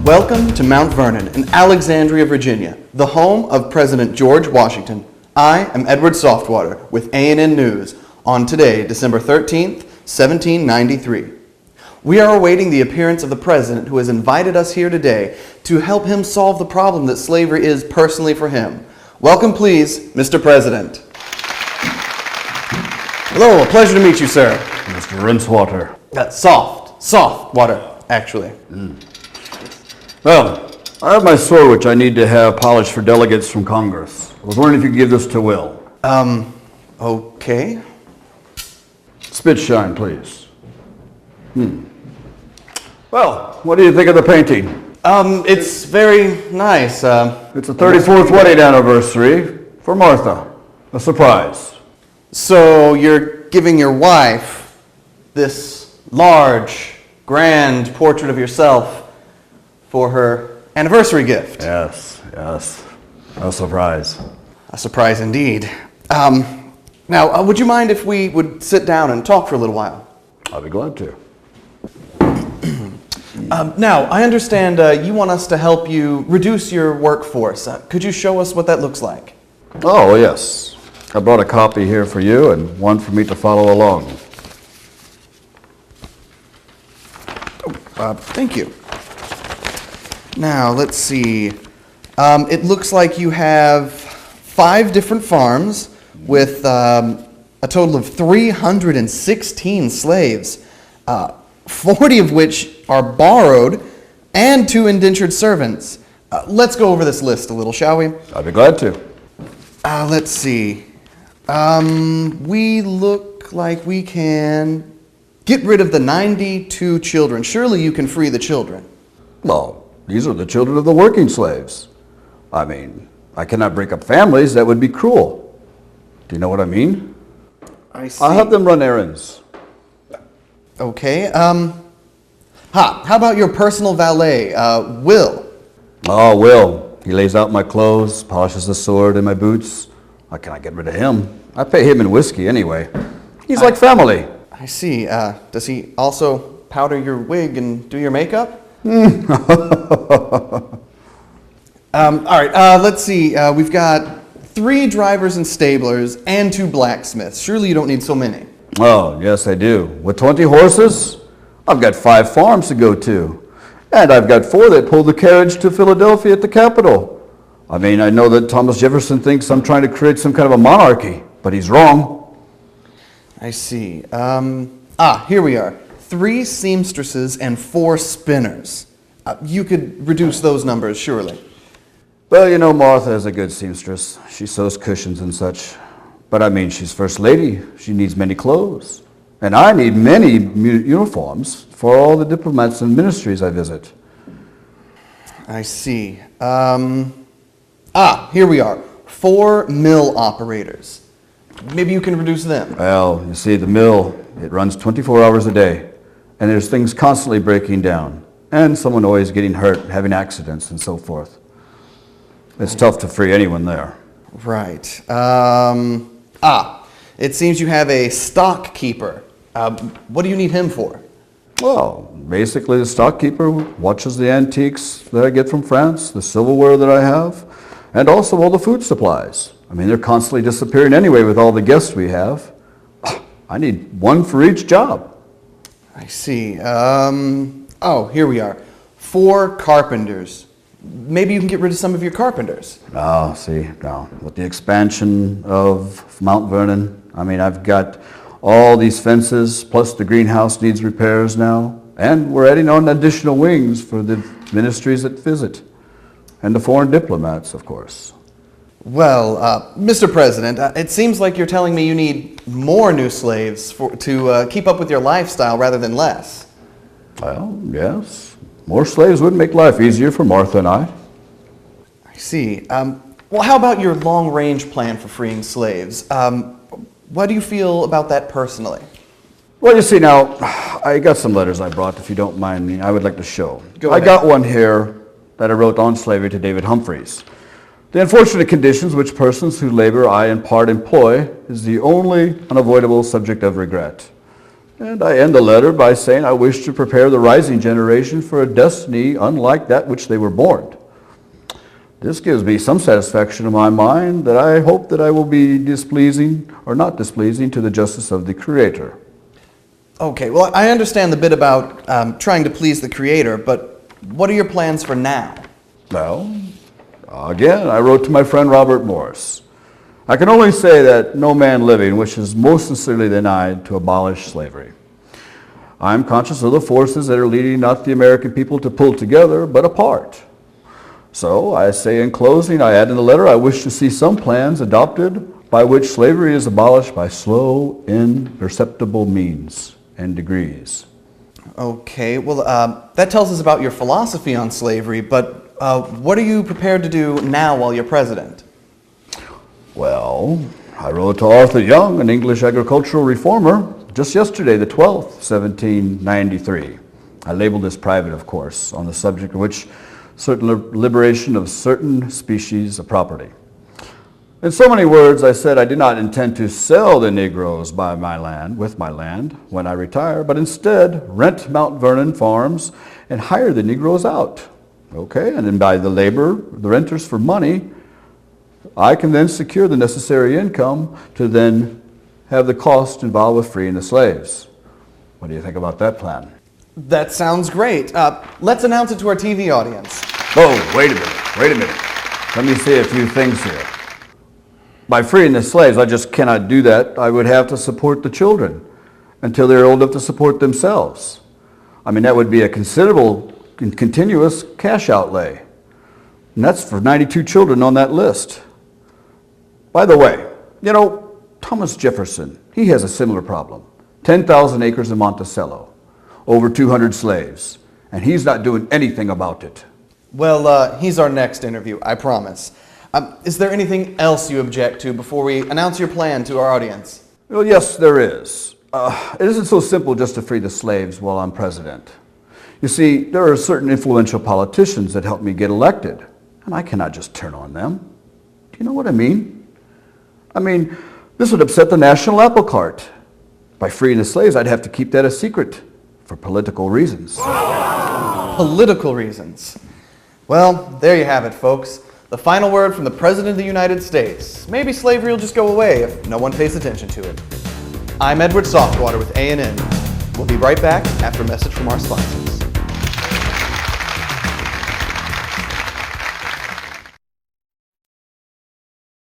Welcome to Mount Vernon in Alexandria, Virginia, the home of President George Washington. I am Edward Softwater with A&N News on today, December 13th, 1793. We are awaiting the appearance of the President who has invited us here today to help him solve the problem that slavery is personally for him. Welcome, please, Mr. President. Hello, a pleasure to meet you, sir. Mr. Rincewater. Soft water, actually. Well, I have my sword, which I need to have polished for delegates from Congress. I was wondering if you could give this to Will. Okay. Spit shine, please. Well, what do you think of the painting? It's very nice. It's the 34th wedding anniversary for Martha. A surprise. So you're giving your wife this large, grand portrait of yourself for her anniversary gift. Yes. A surprise. A surprise indeed. Now, would you mind if we would sit down and talk for a little while? I'll be glad to. Now, I understand you want us to help you reduce your workforce. Could you show us what that looks like? Oh, yes. I brought a copy here for you and one for me to follow along. Thank you. Now, let's see. It looks like you have 5 different farms with a total of 316 slaves, 40 of which are borrowed, and 2 indentured servants. Let's go over this list a little, shall we? I'd be glad to. Let's see. We look like we can get rid of the 92 children. Surely you can free the children. Well, these are the children of the working slaves. I mean, I cannot break up families. That would be cruel. Do you know what I mean? I see. I'll have them run errands. Okay. How about your personal valet, Will? Oh, Will. He lays out my clothes, polishes the sword and my boots. How can I get rid of him? I pay him in whiskey anyway. He's like family. I see. Does he also powder your wig and do your makeup? All right, let's see. We've got 3 drivers and stablers and 2 blacksmiths. Surely you don't need so many. Oh, yes, I do. With 20 horses, I've got 5 farms to go to. And I've got 4 that pull the carriage to Philadelphia at the Capitol. I mean, I know that Thomas Jefferson thinks I'm trying to create some kind of a monarchy, but he's wrong. I see. Here we are. 3 seamstresses and 4 spinners. You could reduce those numbers, surely. Well, you know, Martha is a good seamstress. She sews cushions and such. But I mean, she's first lady. She needs many clothes. And I need many uniforms for all the diplomats and ministries I visit. I see. Here we are. 4 mill operators. Maybe you can reduce them. Well, you see, the mill, it runs 24 hours a day. And there's things constantly breaking down. And someone always getting hurt, having accidents and so forth. It's tough to free anyone there. Right. It seems you have a stock keeper. What do you need him for? Well, basically the stockkeeper watches the antiques that I get from France, the silverware that I have, and also all the food supplies. I mean, they're constantly disappearing anyway with all the guests we have. I need one for each job. I see. Here we are. 4 carpenters. Maybe you can get rid of some of your carpenters. No. With the expansion of Mount Vernon, I mean, I've got all these fences, plus the greenhouse needs repairs now. And we're adding on additional wings for the ministries that visit. And the foreign diplomats, of course. Well, Mr. President, it seems like you're telling me you need more new slaves to keep up with your lifestyle rather than less. Well, yes. More slaves would make life easier for Martha and I. I see. Well, how about your long-range plan for freeing slaves? What do you feel about that personally? Well, you see now, I got some letters I brought, if you don't mind me, I would like to show. Go ahead. I got one here that I wrote on slavery to David Humphreys. The unfortunate conditions which persons whose labor I in part employ is the only unavoidable subject of regret. And I end the letter by saying I wish to prepare the rising generation for a destiny unlike that which they were born. This gives me some satisfaction in my mind that I hope that I will be displeasing or not displeasing to the justice of the Creator. Okay, well, I understand the bit about trying to please the Creator, but what are your plans for now? Well, again, I wrote to my friend Robert Morris. I can only say that no man living wishes most sincerely than I to abolish slavery. I'm conscious of the forces that are leading not the American people to pull together, but apart. So I say in closing, I add in the letter, I wish to see some plans adopted by which slavery is abolished by slow, imperceptible means and degrees. Okay, well, that tells us about your philosophy on slavery, but what are you prepared to do now while you're president? Well, I wrote to Arthur Young, an English agricultural reformer, just yesterday, the 12th, 1793. I labeled this private, of course, on the subject of which certain liberation of certain species of property. In so many words, I said I did not intend to sell the Negroes with my land when I retire, but instead rent Mount Vernon farms and hire the Negroes out. Okay, and then by the renters for money, I can then secure the necessary income to then have the cost involved with freeing the slaves. What do you think about that plan? That sounds great. Let's announce it to our TV audience. Oh, wait a minute. Let me say a few things here. By freeing the slaves, I just cannot do that. I would have to support the children until they're old enough to support themselves. I mean, that would be a considerable, continuous cash outlay. And that's for 92 children on that list. By the way, Thomas Jefferson, he has a similar problem. 10,000 acres in Monticello, over 200 slaves, and he's not doing anything about it. Well, he's our next interview, I promise. Is there anything else you object to before we announce your plan to our audience? Well, yes, there is. It isn't so simple just to free the slaves while I'm president. You see, there are certain influential politicians that helped me get elected, and I cannot just turn on them. Do you know what I mean? This would upset the national apple cart. By freeing the slaves, I'd have to keep that a secret for political reasons. Political reasons. Well, there you have it, folks. The final word from the President of the United States. Maybe slavery will just go away if no one pays attention to it. I'm Edward Softwater with A&N. We'll be right back after a message from our sponsors.